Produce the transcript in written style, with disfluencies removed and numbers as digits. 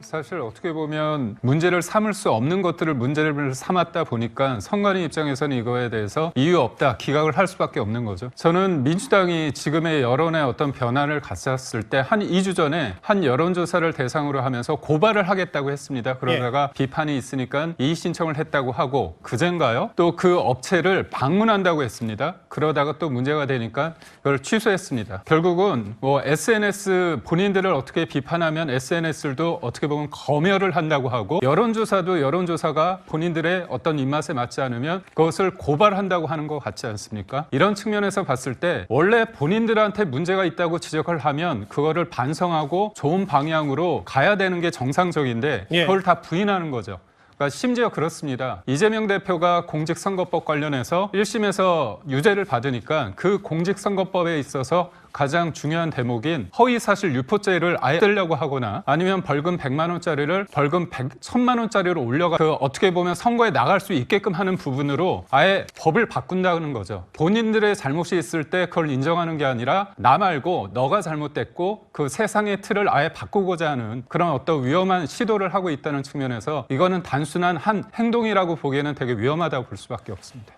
사실 어떻게 보면 문제를 삼을 수 없는 것들을 문제를 삼았다 보니까 선관위 입장에서는 이거에 대해서 이유 없다, 기각을 할 수밖에 없는 거죠. 저는 민주당이 지금의 여론의 어떤 변화를 가졌을 때 한 2주 전에 한 여론조사를 대상으로 하면서 고발을 하겠다고 했습니다. 그러다가 비판이 있으니까 이의 신청을 했다고 하고 그젠가요? 또 그 업체를 방문한다고 했습니다. 그러다가 또 문제가 되니까 그걸 취소했습니다. 결국은 뭐 SNS 본인들을 어떻게 비판하면 SNS도 어떻게 보면 검열을 한다고 하고 여론조사도 여론조사가 본인들의 어떤 입맛에 맞지 않으면 그것을 고발한다고 하는 것 같지 않습니까? 이런 측면에서 봤을 때 원래 본인들한테 문제가 있다고 지적을 하면 그거를 반성하고 좋은 방향으로 가야 되는 게 정상적인데 그걸 다 부인하는 거죠. 그러니까 심지어 그렇습니다. 이재명 대표가 공직선거법 관련해서 1심에서 유죄를 받으니까 그 공직선거법에 있어서 가장 중요한 대목인 허위사실 유포죄를 아예 쓰려고 하거나 아니면 벌금 100만 원짜리를 벌금 1000만 원짜리로 올려가 어떻게 보면 선거에 나갈 수 있게끔 하는 부분으로 아예 법을 바꾼다는 거죠. 본인들의 잘못이 있을 때 그걸 인정하는 게 아니라 나 말고 너가 잘못됐고 그 세상의 틀을 아예 바꾸고자 하는 그런 어떤 위험한 시도를 하고 있다는 측면에서 이거는 단순한 한 행동이라고 보기에는 되게 위험하다고 볼 수밖에 없습니다.